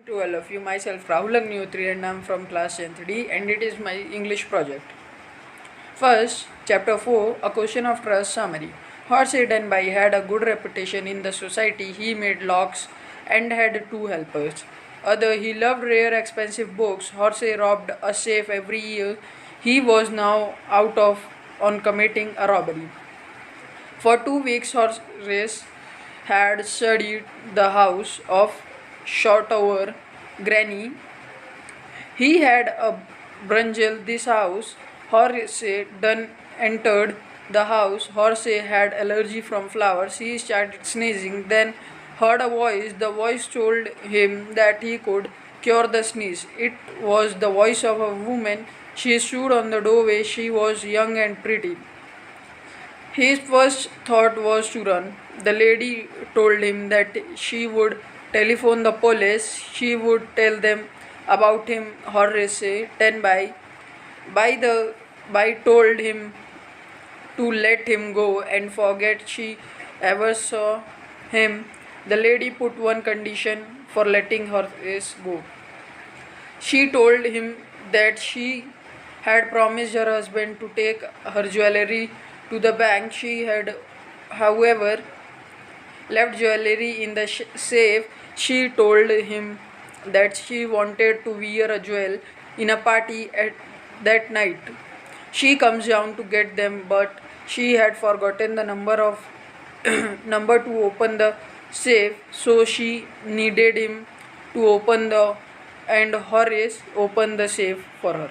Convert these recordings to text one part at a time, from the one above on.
To all of you, myself Rahul Agnihotri and I'm from class 10th D and it is my English project. First, chapter 4, A Question of Trust Summary. Horsey Denby had a good reputation in the society. He made locks and had two helpers. Other, he loved rare expensive books. Horsey robbed a safe every year. He was now out of on committing a robbery. For 2 weeks, Horace had studied the house of Shotover Granny. He had a brungle this house. Horace Dunn entered the house. Horace had allergy from flowers. He started sneezing, then heard a voice. The voice told him that he could cure the sneeze. It was the voice of a woman. She stood on the doorway. She was young and pretty. His first thought was to run. The lady told him that she would telephone the police. She would tell them about him. Horace Tenby by told him to let him go and forget she ever saw him. The lady put one condition for letting Horace go. She told him that she had promised her husband to take her jewelry to the bank. She had, however, left jewelry in the safe. She told him that she wanted to wear a jewel in a party at that night. She comes down to get them, but she had forgotten the number to open the safe, so she needed him to open the and Horace opened the safe for her.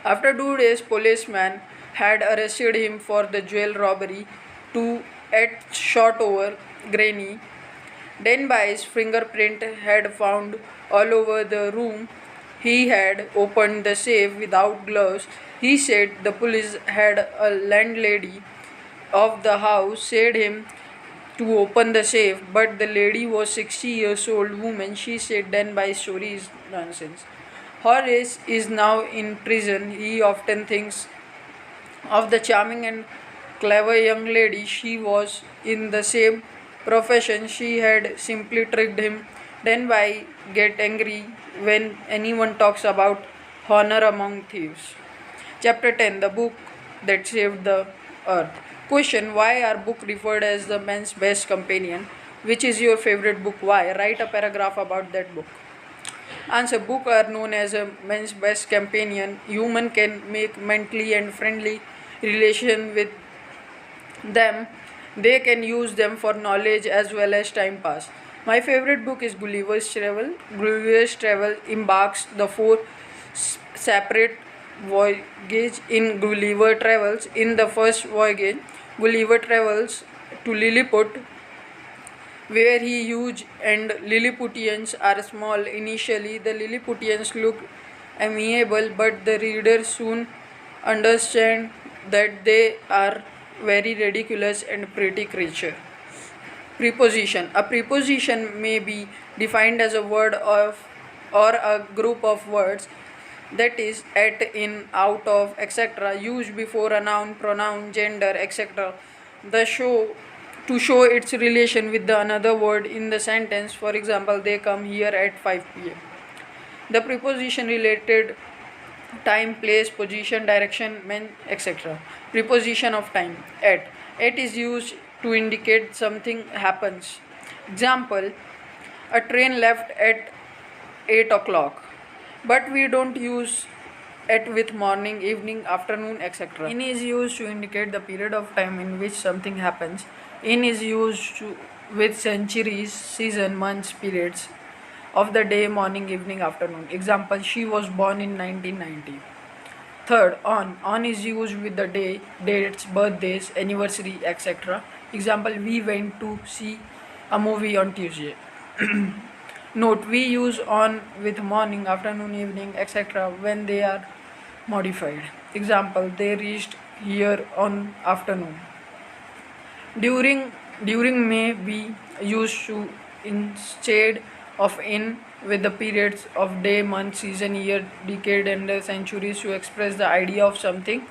After 2 days, policemen had arrested him for the jewel robbery at Shotover Granny. Denby's fingerprint had found all over the room. He had opened the safe without gloves. He said the police had a landlady of the house said him to open the safe, but the lady was 60 years old woman. She said Denby's story is nonsense. Horace is now in prison. He often thinks of the charming and clever young lady. She was in the same profession. She had simply tricked him. Denby get angry when anyone talks about honor among thieves. Chapter 10, The Book That Saved the Earth. Question: why are books referred as the man's best companion? Which is your favorite book? Why? Write a paragraph about that book. Answer: books are known as a man's best companion. Human can make mentally and friendly relation with them. They can use them for knowledge as well as time pass. My favorite book is Gulliver's Travel. Gulliver's Travel embarks the four separate voyages in Gulliver Travels. In the first voyage, Gulliver travels to Lilliput, where he huge and Lilliputians are small. Initially, the Lilliputians look amiable, but the reader soon understand that they are very ridiculous and pretty creature. Preposition. A preposition may be defined as a word of or a group of words that is at, in, out of, etc., used before a noun, pronoun, gender, etc. The show to show its relation with the another word in the sentence. For example, they come here at 5 p.m. The preposition related time, place, position, direction, men, etc. Preposition of time. At is used to indicate something happens. Example: a train left at 8 o'clock. But we don't use at with morning, evening, afternoon, etc. In is used to indicate the period of time in which something happens. In is used with centuries, season, months, periods of the day, morning, evening, afternoon. Example: she was born in 1990. Third, on is used with the day, dates, birthdays, anniversary, etc. Example: we went to see a movie on Tuesday. Note: we use on with morning, afternoon, evening, etc. when they are modified. Example: they reached here on afternoon. During may be used to instead of in with the periods of day, month, season, year, decade, and centuries to express the idea of something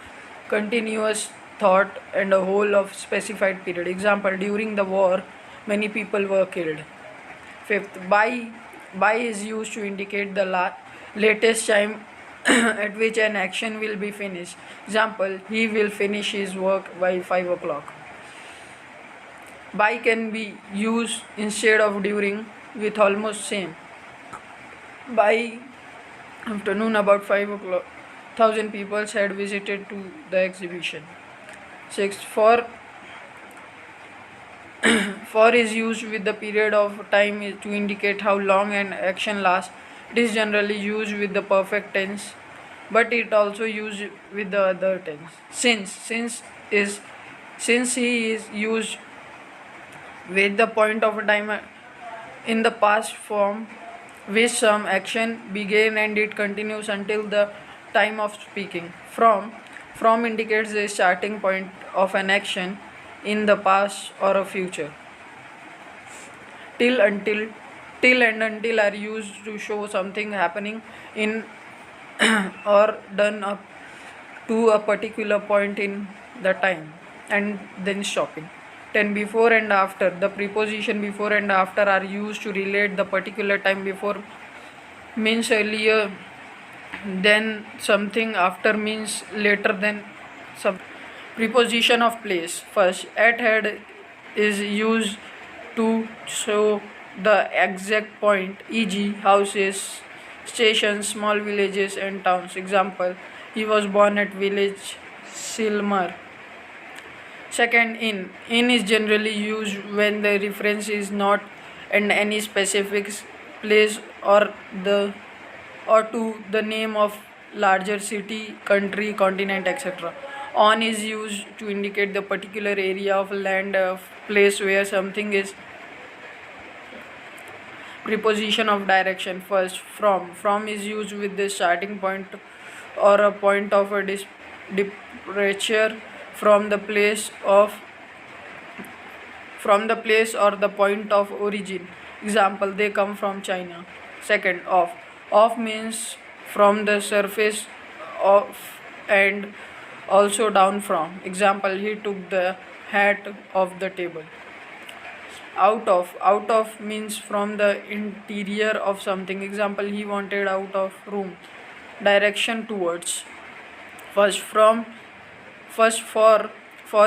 continuous thought and a whole of specified period. Example: during the war, many people were killed. Fifth, by By is used to indicate the latest time at which an action will be finished. Example, he will finish his work by 5 o'clock. By can be used instead of during with almost same. By afternoon about 5 o'clock, 1,000 people had visited to the exhibition. 6. For is used with the period of time to indicate how long an action lasts. It is generally used with the perfect tense, but it also used with the other tense. Since he is used with the point of time in the past form, which some action began and it continues until the time of speaking. From indicates the starting point of an action in the past or a future. Till, until, till and until are used to show something happening in or done up to a particular point in the time and then stopping. 10. Before and after. The preposition before and after are used to relate the particular time. Before means earlier than something, after means later than some. Preposition of place. First, at head is used to show the exact point, e.g., houses, stations, small villages, and towns. Example, he was born at village Silmar. Second, in. In is generally used when the reference is not in any specific place or to the name of larger city, country, continent, etc. On is used to indicate the particular area of land, place where something is. Preposition of direction. First, from is used with the starting point or a point of a departure from the place or the point of origin. Example, they come from China. Second, off means from the surface of and also down from. Example, he took the hat off the table. Out of means from the interior of something. Example, he wanted out of room. Direction, towards. First, for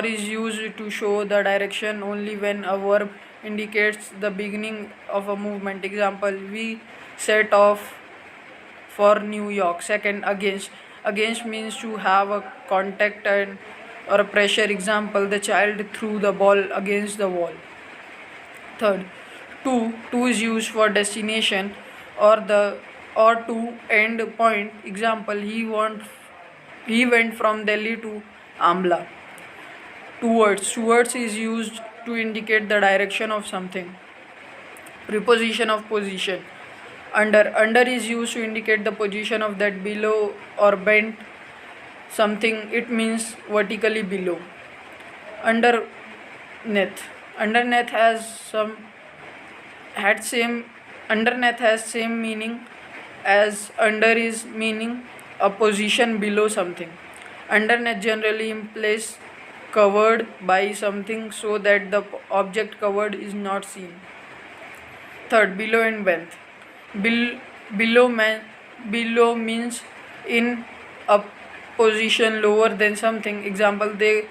is used to show the direction only when a verb indicates the beginning of a movement. Example, we set off for New York. Second, against means to have a contact and or a pressure. Example, the child threw the ball against the wall. Third, to is used for destination or to end point. Example, he went from Delhi to Amla. Towards is used to indicate the direction of something. Preposition of position. Under is used to indicate the position of that below or bent something. It means vertically below. Underneath has same meaning as under is, meaning a position below something. Underneath generally implies covered by something so that the object covered is not seen. Third, below and beneath. Below means in a position lower than something. Example, they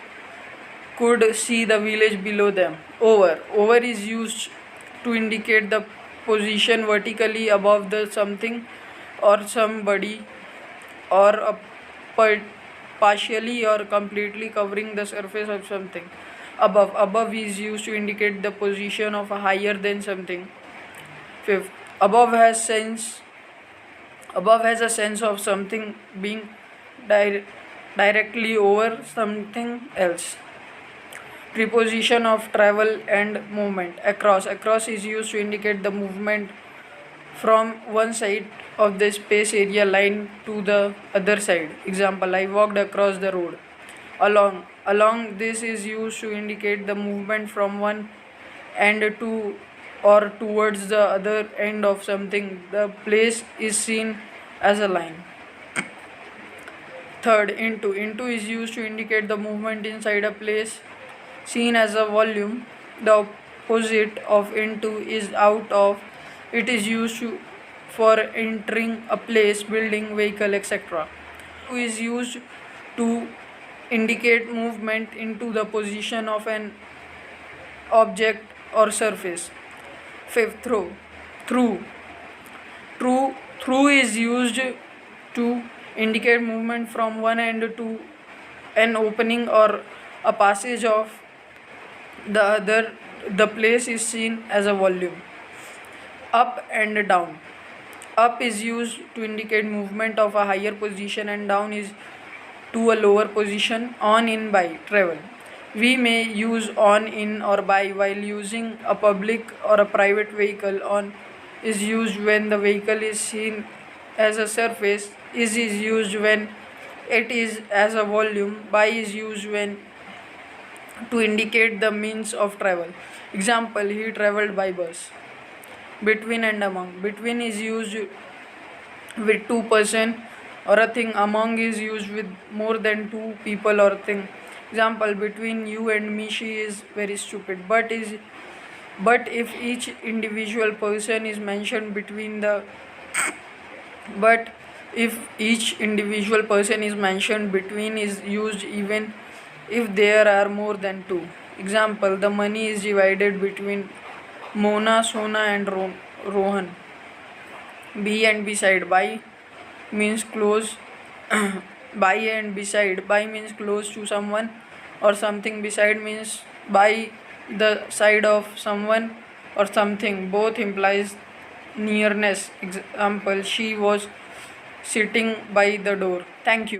could see the village below them. Over is used to indicate the position vertically above the something or somebody, or partially or completely covering the surface of something. Above is used to indicate the position of a higher than something. Fifth, above has a sense of something being directly over something else. Preposition of travel and movement. Across is used to indicate the movement from one side of the space area line to the other side. Example, I walked across the road. Along this is used to indicate the movement from one end to or towards the other end of something. The place is seen as a line. Third, into is used to indicate the movement inside a place seen as a volume. The opposite of into is out of. It is used for entering a place, building, vehicle, etc. To is used to indicate movement into the position of an object or surface. Fifth, through. Through. Through is used to indicate movement from one end to an opening or a passage of the other. The place is seen as a volume. Up and down. Up is used to indicate movement of a higher position and down is to a lower position. On, in, by, travel. We may use on, in, or by while using a public or a private vehicle. On is used when the vehicle is seen as a surface. Is used when it is as a volume. By is used when to indicate the means of travel. Example, he traveled by bus. Between and among. Between is used with two person or a thing. Among is used with more than two people or thing. Example, between you and me she is very stupid. But if each individual person is mentioned between the but if each individual person is mentioned, between is used even if there are more than two. Example, the money is divided between Mona, Sona and Rohan. Be and beside. By means close. By and beside. By means close to someone or something. Beside means by the side of someone or something. Both implies nearness. Example, she was sitting by the door. Thank you.